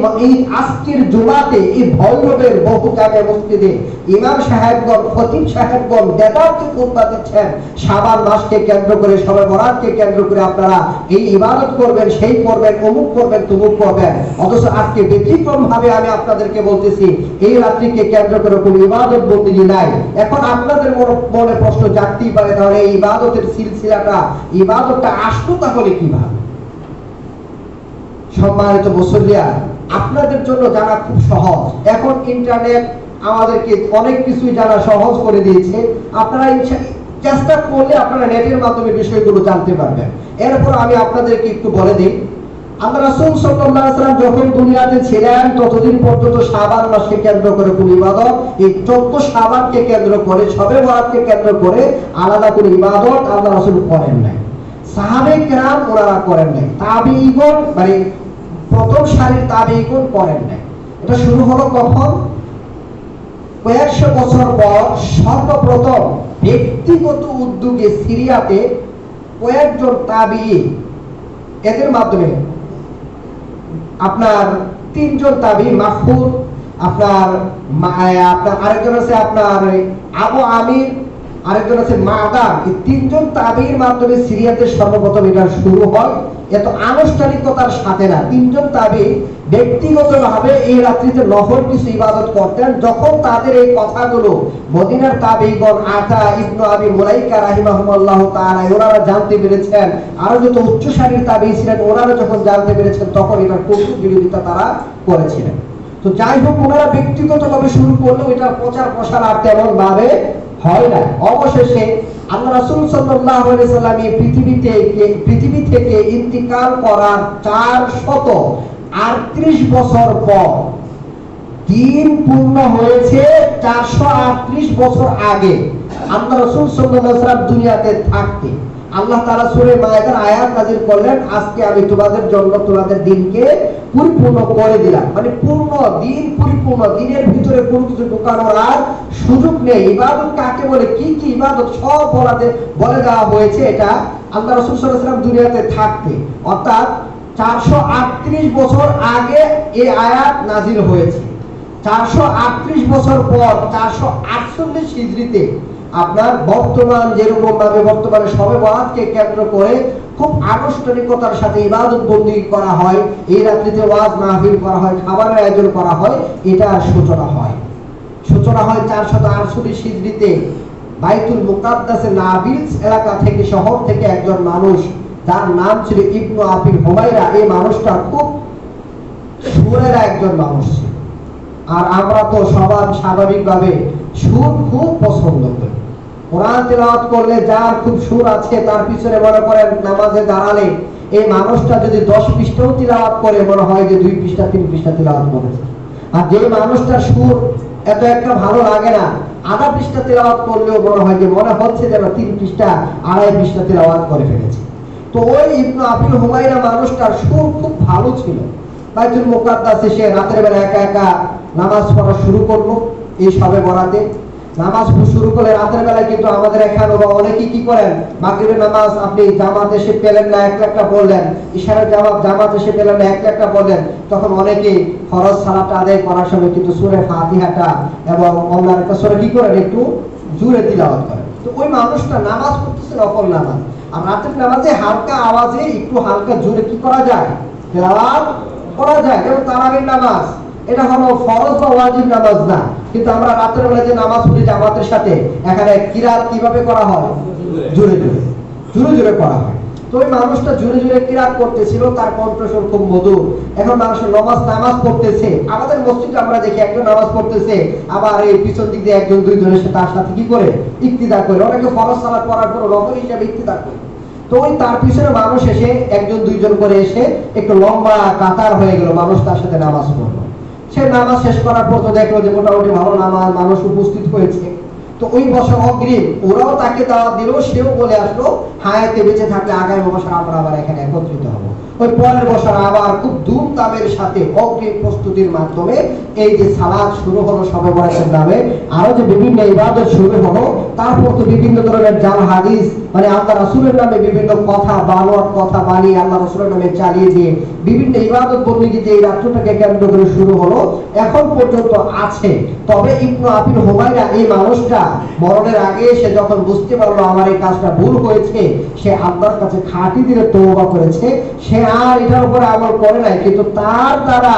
আজকের জুমাতে এই ভৈরবের বহু জায়গায় মসজিদে ইমাম সাহেবগণ, খতিব সাহেবগণ বেদাতকে খুতবা দিচ্ছেন শাবান মাসকে কেন্দ্র করে, শবে বরাতকে কেন্দ্র করে আপনারা এই ইবাদত করবেন, সেই করবেন, অমুক করবেন, তমুক করবেন। অথচ আজকে ব্যতিক্রম ভাবে আমি আপনাদেরকে বলতেছি এই রাত্রিকে কেন্দ্র করে কোনো ইবাদত বন্দেগী নাই। এখন আপনাদের মনে প্রশ্ন জাগতেই পারে, তাহলে এই ইবাদতের সিলসিলাটা, ইবাদতটা আসলো তাহলে কিভাবে? সম্মানিত মুসল্লিয়ান, আপনাদের জন্য জানা খুব সহজ। এখন ইন্টারনেট আমাদেরকে অনেক কিছুই জানা সহজ করে দিয়েছে। আপনারা চেষ্টা করলে আপনারা নেটের মাধ্যমে বিষয়গুলো জানতে পারবেন। এরপর আমি আপনাদেরকে একটু বলে দিই, আল্লাহ রাসূল সাল্লাল্লাহু আলাইহি ওয়াসাল্লাম যখন দুনিয়াতে ছিলেন ততদিন পর্যন্ত শাবান মাসকে কেন্দ্র করে কোন ইবাদত, এই 14 শাবানকে কেন্দ্র করে, শবে বরাতকে কেন্দ্র করে আলাদা কোনো ইবাদত আল্লাহ রাসূল করেন নাই, সাহাবায়ে কেরাম ওনারা করেন নাই, তাবিঈগণ মানে প্রথম সারির তাবিঈগণ করেন নাই। এটা শুরু হলো কখন? কয়েকশো বছর পর সর্বপ্রথম ব্যক্তিগত উদ্যোগে সিরিয়াতে কয়েকজন তাবিঈ, এদের মাধ্যমে আপনার তিনজন তাবিঈ, মাহফুর, আপনার আরেকজন আছে আপনার আবু আমির, আরেকজন আছে মাদান, এই তিনজন তাবিঈর মাধ্যমে সিরিয়াতে সর্বপ্রথম এটা শুরু হয়। এত আনুষ্ঠানিকতার সাথে না, তিনজন তাবিঈ ব্যক্তিগতভাবে এই রাত্রিতে নফল কিছু ইবাদত করতেন। যখন তাদের এই কথাগুলো মদিনার তাবিঈগণ আতা ইবনে আবি মুলাইকা রাহিমাহুল্লাহ তাআলা ওনারা জানতে পেরেছেন, আরো যত উচ্চ সারির তাবিঈ ছিলেন ওনারা যখন জানতে পেরেছেন, তখন এটার কঠোর বিরোধিতা তারা করেছিলেন। তো যাই হোক, ওনারা ব্যক্তিগতভাবে শুরু করলেও এটার প্রচার প্রসার আর তেমন ভাবে হয় না। অবশেষে আল্লাহ রাসূল সাল্লাল্লাহু আলাইহি সাল্লাম এই পৃথিবী থেকে ইন্তিকাল করার 438 বছর পর, দিন পূর্ণ হয়েছে 438 বছর আগে, আল্লাহ রাসূল সাল্লাল্লাহু আলাইহি সাল্লাম দুনিয়াতে থাকতে আল্লাহ তাআলা সূরা মায়েদার আয়াত নাযিল করলেন, আজকে আমি তোমাদের জন্য তোমাদের দিনকে পরিপূর্ণ করে দিলাম। মানে পূর্ণ দিন, পরিপূর্ণ দিনের ভিতরে কোনো কিছু ঢোকানোর আর সুযোগ নেই। ইবাদত কাকে বলে, কি কি ইবাদত সব বলে দেওয়া হয়েছে। এটা আল্লাহ রাসূল সাল্লাল্লাহু আলাইহি সাল্লাম দুনিয়াতে থাকতে, অর্থাৎ 438 বছর আগে এই আয়াত নাযিল হয়েছে। 438 বছর পর 448 হিজরিতে আপনার বর্তমান যেরকম ভাবে বর্তমানে শবে বরাতকে কেন্দ্র করে খুব আনুষ্ঠানিকতার সাথে ইবাদত বন্দেগী করা হয়, এই রাত্রিতে ওয়াজ মাহফিল করা হয়, খাবারের আয়োজন করা হয়, এটার সূচনা হয় 448 হিজরিতে বাইতুল মুকাদ্দাসে নাবিলস এলাকা থেকে, শহর থেকে একজন মানুষ, যার নাম ছিল ইবনু আবি হুমায়রা। এই মানুষটা খুব সুরের একজন মানুষ ছিল। আর আমরা তো সবাই স্বাভাবিকভাবে সুর খুব পছন্দ করি। কোরআন তেলাওয়াত করলে যার খুব সুর আছে, তার পিছনে মনে করেন নামাজে দাঁড়ালে এই মানুষটা যদি 10 পৃষ্ঠাও তিলাওয়াত করে, মনে হয় যে 2 পৃষ্ঠা 3 পৃষ্ঠা তিলাওয়াত করেছে। আর যে মানুষটার সুর এত একটা ভালো লাগে না, আধা পৃষ্ঠা তিলাওয়াত করলেও মনে হচ্ছে যেন 3 পৃষ্ঠা 2.5 পৃষ্ঠা তিলাওয়াত করে ফেলেছে। তো ওই ইবনু আবি হুমায়রা মানুষটার সুর খুব ভালো ছিল। বাইতুল মুকাদ্দাসে সে রাতের বেলা একা একা নামাজ পড়া শুরু করলো। এই শবে বরাতে নামাজ শুরু করলে রাতের বেলায়, কিন্তু আমাদের এখানে অনেকে কি করেন, মাগরিবের নামাজ আপনি জামাত এসে পেলেন না, একটা বললেন, ইশারের জামাত এসে পেলেন না, একটা বললেন, তখন অনেকে ফরজ সালাতটা আদায় করার সময় কিন্তু সূরা ফাতিহাটা এবং অন্যান্য একটা সূরা কি করেন, একটু জোরে তিলাওয়াত করেন। তো ওই মানুষটা নামাজ পড়তেছে নফল নামাজ, আর রাতের নামাজে হালকা আওয়াজে একটু হালকা জোরে কি করা যায়, তিলাওয়াত করা যায়। যেমন তারাবির নামাজ, এটা হলো ফরজ বা ওয়াজিব নামাজ না, কিন্তু আমরা রাতের বেলা যে নামাজ পড়ি জামাতের সাথে, এখানে কিরাত কিভাবে করা হয়, জোরে জোরে করা হয়। তো ওই মানুষটা জোরে জোরে কিরাত করতেছিল, তার কণ্ঠস্বর খুব মধুর। এখন মানুষ নামাজ পড়তেছে, আমাদের মসজিদে আমরা দেখি একজন নামাজ পড়তেছে, আবার এই পিছন দিক দিয়ে একজন দুইজন এসে তার সাথে কি করে, ইক্তিদা করে। অনেকে ফরজ সালাত পড়ার পর নফল হিসেবে ইক্তিদা করে। তো ওই তার পিছনে মানুষ এসে একজন দুইজন করে এসে একটু লম্বা কাতার হয়ে গেল, মানুষ তার সাথে নামাজ পড়লো। সে নামাজ শেষ করার পর তো দেখলো যে মোটামুটি ভালো মানুষ উপস্থিত হয়েছে। তো ওই বছর অগ্রিম ওরাও তাকে দাওয়াত দিল, সেও বলে আসলো হায়াতে বেঁচে থাকলে আগামী বছর আমরা আবার এখানে একত্রিত হব। ওই পরের বছর আবার খুব ধুমধামের সাথে অগ্রিম প্রস্তুতির মাধ্যমে এই যে সালাত শুরু হলো শবে বরাতের নামে, আরো যে বিভিন্ন ইবাদত শুরু হলো, তারপর তো বিভিন্ন ধরনের জাল হাদিস, মানে আল্লাহ রাসূলের নামে বিভিন্ন কথা বানিয়ে আল্লাহ রাসূলের নামে চালিয়ে দিয়ে বিভিন্ন ইবাদত বন্দেগী যে এই রাত্রটাকে কেন্দ্র করে শুরু হলো, এখন পর্যন্ত আছে। তবে ইবনু আবি হুমায়রা এই মানুষটা মরণের আগে সে যখন বুঝতে পারলো আমার এই কাজটা ভুল হয়েছে, সে আল্লাহর কাছে খাঁটি দিলে তওবা করেছে। সে আর এটার উপরে আমল করে নাই, কিন্তু তার দ্বারা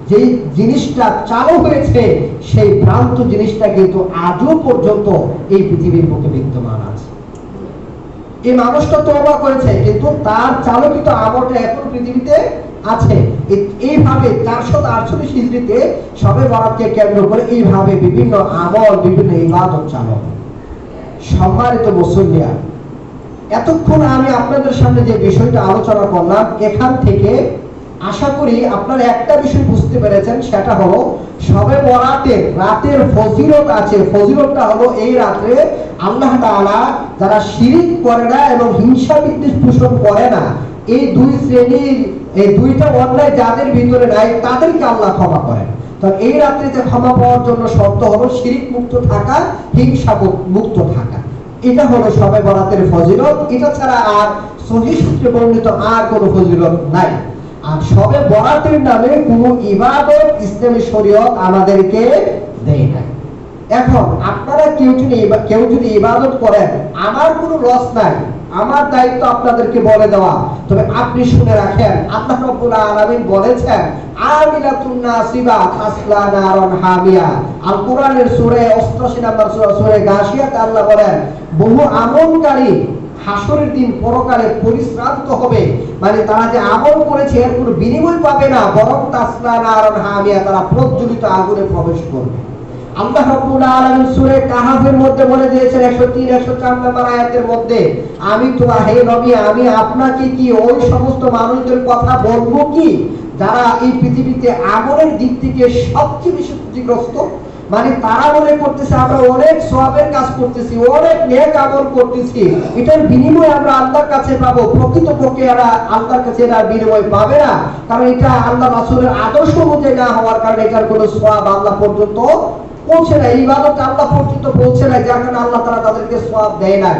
যেই জিনিসটা চালু হয়েছে, সেই ভ্রান্ত জিনিসটা কিন্তু আজও পর্যন্ত এই পৃথিবীর বুকে বিদ্যমান আছে। এই মানুষটা তওবা করেছে, কিন্তু তার চালকিত আমলটা এখন পৃথিবীতে আছে। এইভাবে 448 হিজরিতে শবে বরাতকে কেন্দ্র করে এইভাবে বিভিন্ন আমল, বিভিন্ন ইবাদত চালু। সম্মানিত মুসল্লিয়ান, এতক্ষণ আমি আপনাদের সামনে যে বিষয়টা আলোচনা করলাম, এখান থেকে আশা করি আপনারা একটা বিষয় বুঝতে পেরেছেন, সেটা হলো শবে বরাতের রাতের ফজিলত আছে। ফজিলতটা হলো এই রাতে আল্লাহ তাআলা যারা শিরিক করে না এবং হিংসা বিদ্বেষ পোষণ করে না, এই দুই শ্রেণীর, এই দুইটা অন্যায় যাদের ভিতরে নাই, তাদেরকে আল্লাহ ক্ষমা করেন। তো এই রাত্রিতে ক্ষমা পাওয়ার জন্য শর্ত হলো শিরিক মুক্ত থাকা, হিংসা মুক্ত থাকা। এটা হলো শবে বরাতের ফজিলত। এটা ছাড়া আর সহিহ সূত্রে বর্ণিত আর কোনো ফজিলত নাই। আর শবে বরাতের নামে কোনো ইবাদত ইসলামী শরীয়ত আমাদেরকে দেয় না। এখন আপনারা কেউ যদি ইবাদত করেন, আমার কোনো লস নাই, আমার দায়িত্ব আপনাদেরকে বলে দেওয়া। তবে আপনি শুনে রাখেন, আল্লাহ রাব্বুল আলামিন বলেছেন আমিলাতুন নাসিবা তাসলা নারান হামিয়া। আল কোরআনের সূরা 88 নম্বর সূরা গাশিয়াতে আল্লাহ বলেন, বহু আমলকারী হাসরের দিন পরকালে পরিশ্রান্ত হবে, মানে তারা যে আমল করেছে এর কোনো বিনিময় পাবে না, বরং তাসলা নারান হামিয়া, তারা প্রজ্বলিত আগুনে প্রবেশ করবে। আল্লাহ রাব্বুল আলামিন সূরা কাহাফের মধ্যে বলে দিয়েছেন 103 104 নম্বর আয়াতের মধ্যে, আমি তো হে নবী, আমি আপনাকে কি ওই সমস্ত মানুষদের কথা বলবো কি যারা এই পৃথিবীতে আমলের দিক থেকে সবচেয়ে বেশি ক্ষতিগ্রস্ত? মানে তারা মনে করতেছে আমরা অনেক সওয়াবের কাজ করতেছি, অনেক নেক আমল করতেছি, এটার বিনিময় আমরা আল্লাহর কাছে পাবো। প্রকৃতপক্ষে এরা আল্লাহর কাছে এর বিনিময় পাবে না, কারণ এটা আল্লাহ রাসূলের আদর্শ অনুযায়ী না হওয়ার কারণে এটার কোনো সওয়াব আল্লাহ পর্যন্ত পৌঁছে না, ইবাদত আল্লাহ পর্যন্ত পৌঁছে না, যার কারণে আল্লাহ তাআলা তাদেরকে সওয়াব দেয় না।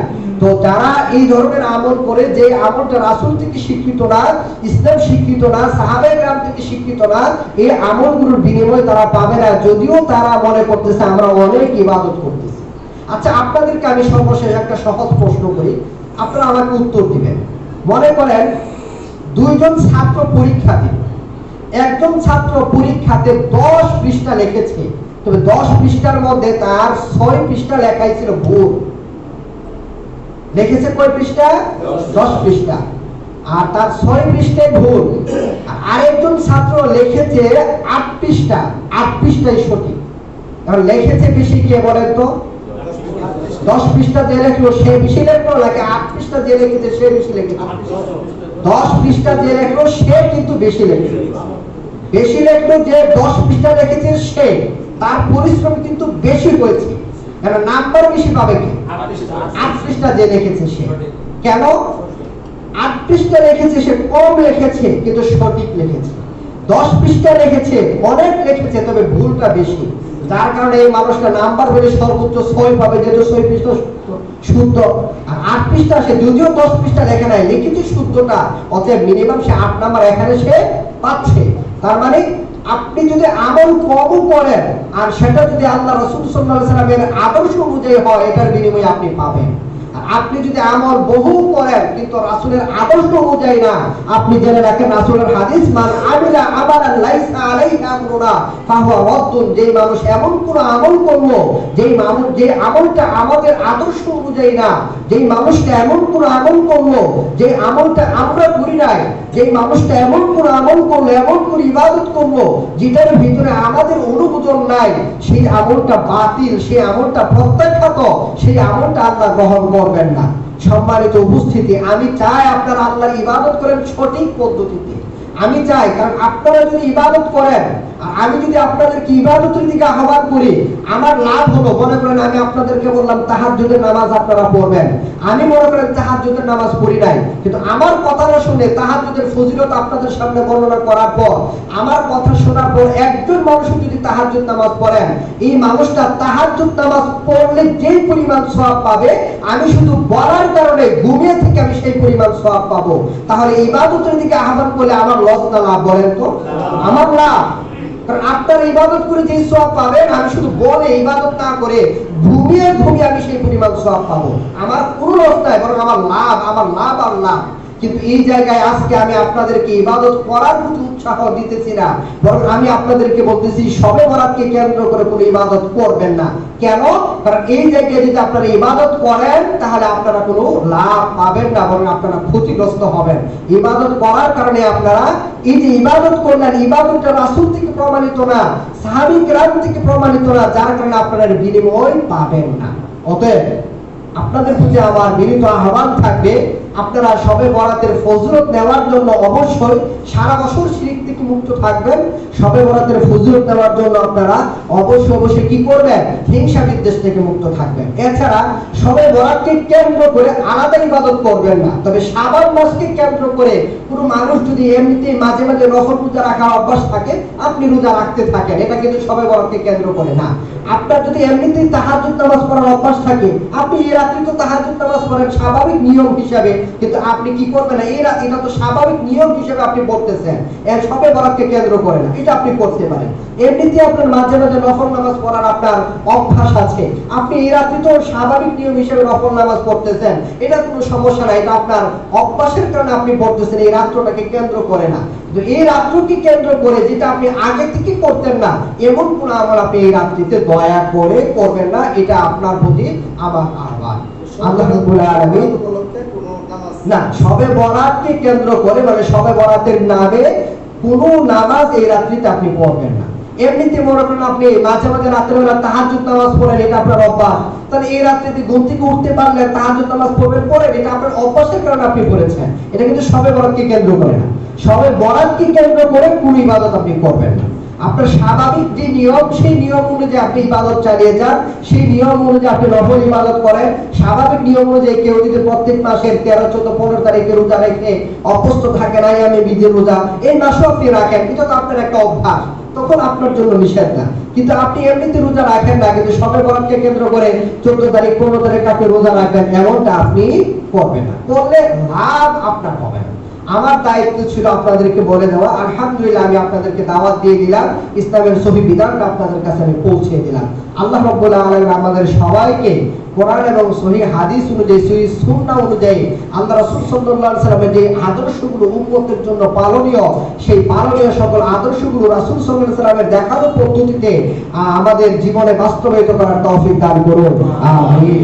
তো যারা এই ধরনের আমল করে, যে আমলটা রাসূল থেকে শিক্ষিত না, ইসলাম শিক্ষিত না, সাহাবায়ে কেরাম থেকে শিক্ষিত না, এই আমলগুলোর বিনিময় তারা পাবে না, যদিও তারা মনে করতেছে আমরা অনেক ইবাদত করতেছি। আচ্ছা, আপনাদেরকে আমি সর্বশেষ একটা সহজ প্রশ্ন করি, আপনারা আমাকে উত্তর দিবেন। মনে করেন দুইজন ছাত্র পরীক্ষা দিবে, একজন ছাত্র পরীক্ষাতে 10 পৃষ্ঠা লিখেছে, তবে 10 পৃষ্ঠার মধ্যে তার 6 পৃষ্ঠা লেখাই ছিল ভুল। লিখেছে কয় পৃষ্ঠা? 10 পৃষ্ঠা, আর তার 6 পৃষ্ঠায় ভুল। আরেকজন ছাত্র লিখেছে 8 পৃষ্ঠা, 8 পৃষ্ঠাই সঠিক। কারণ লিখেছে বেশি, কে বলেন তো? 10 পৃষ্ঠা যে লিখলো সে বেশি লিখলো, নাকি 8 পৃষ্ঠা যে লিখেছে সে বেশি লিখেছে? 10 পৃষ্ঠা যে লিখলো সে কিন্তু বেশি লিখলো। বেশি লিখলো যে 10 পৃষ্ঠা লিখেছে সে, তার পরিশ্রম কিন্তু বেশি হয়েছে, কারণ নাম্বার বেশি পাবে কে? 8 পৃষ্ঠা যে লিখেছে সে। কেন? 8 পৃষ্ঠা লিখেছে সে কম লিখেছে কিন্তু সঠিক লিখেছে, 10 পৃষ্ঠা লিখেছে অনেক লিখেছে তবে ভুলটা বেশি, যার কারণে এই মানুষটা নাম্বার পেলে সর্বোচ্চ 6 পাবে, যেহেতু 6 পৃষ্ঠা শুদ্ধ। আর 8 পৃষ্ঠা সে যদিও 10 পৃষ্ঠা লেখা নাই, লিখেছে শুদ্ধটা, অতএব মিনিমাম সে 8 নাম্বার এখানে সে পাচ্ছে। তার মানে আপনি যদি আমল কম করেন আর সেটা যদি আল্লাহ রাসূল সাল্লাল্লাহু আলাইহি ওয়াসাল্লামের আদর্শ অনুযায়ী হয়, এটার বিনিময়ে আপনি পাবেন। আর আপনি যদি আমল বহু করেন কিন্তু রাসূলের আদর্শ অনুযায়ী না, আপনি জেনে রাখেন রাসূলের হাদিস, মান আমিলা আমালান লাইসা আলাইহি আমরুনা ফাহুয়া রাদ্দুন, যেই মানুষ এমন কোন আমল করলো যে আমলটা আমাদের আদর্শ অনুযায়ী না, যেই মানুষটা এমন কোন আমল করলো যে আমলটা আমরা করি নাই, যেই মানুষটা এমন কোন আমল করলো, এমন কোন ইবাদত করলো যেটার ভিতরে আমাদের অনুমোদন নাই, সেই আমলটা বাতিল, সেই আমলটা প্রত্যাখ্যাত, সেই আমলটা আল্লাহ গ্রহণ করবেন না। সম্মানিত উপস্থিতি, আমি চাই আপনারা আল্লাহর ইবাদত করেন সঠিক পদ্ধতিতে। আমি চাই, কারণ আপনারা যদি ইবাদত করেন আর আমি যদি আপনাদেরকে ইবাদতের দিকে আহ্বান করি, আমার লাভ হলো, মনে করেন আমি আপনাদেরকে বললাম তাহাজ্জুদের নামাজ আপনারা পড়বেন, আমি মনে করেন তাহাজ্জুদের নামাজ পড়ি নাই, কিন্তু আমার কথাটা শুনে তাহাজ্জুদের ফজিলত আপনাদের সামনে বর্ণনা করার পর, আমার কথা শোনার পর একজন মানুষ যদি তাহাজ্জুদ নামাজ পড়েন, এই মানুষটা তাহাজ্জুদ নামাজ পড়লে যেই পরিমাণ সওয়াব পাবে, আমি শুধু বলার কারণে ঘুমিয়ে থেকে আমি সেই পরিমাণ সওয়াব পাবো। তাহলে ইবাদতের দিকে আহ্বান করলে আমার লস না লাভ? বলেন তো আমার লাভ। কারণ আপনার ইবাদত করে যে সওয়াব পাবেন, আমি শুধু বলে ইবাদত না করে ঘুমিয়ে আমি সেই পরিমাণ সওয়াব পাবো। আমার কোনো লস নাই, বরং আমার লাভ, আমার লাভ আর লাভ। কিন্তু এই জায়গায় আজকে আমি আপনাদেরকে ইবাদত করার প্রতি উৎসাহ দিতেছি না, বরং আমি আপনাদেরকে বলতেছি শবে বরাতকে কেন্দ্র করে কোনো ইবাদত করবেন না। কেন? কারণ এই জায়গায় যদি আপনারা ইবাদত করেন তাহলে আপনারা কোনো লাভ পাবেন না, বরং আপনারা ক্ষতিগ্রস্ত হবেন। ইবাদত করার কারণে আপনারা এই যে ইবাদত করলেন, ইবাদতটা রাসূল থেকে প্রমাণিত না, সাহাবী কেরাম থেকে প্রমাণিত না, যার কারণে আপনারা বিনিময় পাবেন না। অতএব আপনাদের প্রতি আমার বিনীত আহ্বান থাকবে, আপনারা শবে বরাতের ফজিলত নেওয়ার জন্য অবশ্যই সারা বছর শিরক থেকে মুক্ত থাকবেন। শবে বরাতের ফজিলত নেওয়ার জন্য আপনারা অবশ্যই কি করবেন? হিংসা বিদ্বেষ থেকে মুক্ত থাকবেন। এছাড়া শবে বরাতকে কেন্দ্র করে আলাদা ইবাদত করবেন না। তবে শাবান মাসকে কেন্দ্র করে কোনো মানুষ যদি এমনিতেই মাঝে মাঝে নফল রোজা রাখার অভ্যাস থাকে, আপনি রোজা রাখতে থাকেন, এটা কিন্তু শবে বরাতকে কেন্দ্র করে না। আপনার যদি এমনিতেই তাহাজ্জুদ নামাজ পড়ার অভ্যাস থাকে, আপনি এই রাত্রি তো তাহাজ্জুদ নামাজ পড়েন স্বাভাবিক নিয়ম হিসাবে, কিন্তু আপনি কি করবেন না, এটা তো স্বাভাবিক নিয়ম হিসেবে আপনি পড়তেছেন, এর শবে বরাতকে কেন্দ্র করে না, এটা আপনি করতে পারেন। এমনিতে আপনার মাঝে মাঝে নফল নামাজ পড়ার আপনার অভ্যাস আছে, আপনি এই রাত্রি তো স্বাভাবিক নিয়ম হিসেবে নফল নামাজ পড়তেছেন, এটা কোনো সমস্যা নাই, এটা আপনার অভ্যাসের কারণে আপনি পড়তেছেন, এই রাত্রটাকে কেন্দ্র করে না। কিন্তু এই রাত্রকে কেন্দ্র করে যেটা আপনি আগে থেকে করতেন না, এমন কোন আমল আপনি এই রাত্রিতে দয়া করে করবেন না, এটা আপনার প্রতি আমার আহ্বান। আল্লাহ রাব্বুল আলামিন না, শবে বরাতকে কেন্দ্র করে মানে শবে বরাতের নামে কোনো নামাজ এই রাত্রিতে আপনি পড়বেন না। এমনিতে মনে করেন আপনি মাঝে মাঝে রাত্রেবেলা তাহাজ্জুদ নামাজ পড়েন, এটা আপনার অভ্যাস, তাহলে এই রাত্রিতে ঘুম থেকে উঠতে পারলে তাহাজ্জুদ নামাজ পড়বেন, পড়েন, এটা আপনার অভ্যাসের কারণে আপনি পড়েছেন, এটা কিন্তু শবে বরাতকে কেন্দ্র করে না। শবে বরাতকে কেন্দ্র করে কোন ইবাদত আপনি করবেন না। আপনার স্বাভাবিক যে নিয়ম, সেই নিয়ম অনুযায়ী আপনি ইবাদত চালিয়ে যান, সেই নিয়ম অনুযায়ী আপনি নফল ইবাদত করেন। স্বাভাবিক নিয়ম অনুযায়ী কেউ যদি প্রত্যেক মাসের 13, 14, 15 তারিখে রোজা রেখে অভ্যস্ত থাকে না, আমি বিজের রোজা এই মাসও আপনি রাখেন, এটা তো আপনার একটা অভ্যাস, তখন আপনার জন্য নিষেধ না। কিন্তু আপনি এমনিতে রোজা রাখেন না, কিন্তু শবে বরাতকে কেন্দ্র করে 14 তারিখ 15 তারিখ আপনি রোজা রাখবেন, এমনটা আপনি করবেন না, করলে লাভ আপনার হবে না। আমার দায়িত্ব ছিল আপনাদেরকে বলে দেওয়া, আলহামদুলিল্লাহ আমি আপনাদেরকে দাওয়াত দিয়ে দিলাম, ইসলামের সহি বিধানটা আপনাদের কাছে আমি পৌঁছে দিলাম। আল্লাহ রাব্বুল আলামিন আমাদের সবাইকে কোরআন এবং সহি হাদিস অনুযায়ী, সহি সুন্নাহ অনুযায়ী আল্লাহ রাসূল সাল্লাল্লাহু আলাইহি ওয়াসাল্লামের যে আদর্শগুলো উম্মতের জন্য পালনীয়, সেই পালনীয় সকল আদর্শগুলো রাসূল সাল্লাল্লাহু আলাইহি ওয়াসাল্লামের দেখানো পদ্ধতিতে আমাদের জীবনে বাস্তবায়িত করার তৌফিক দান করুন। আমিন।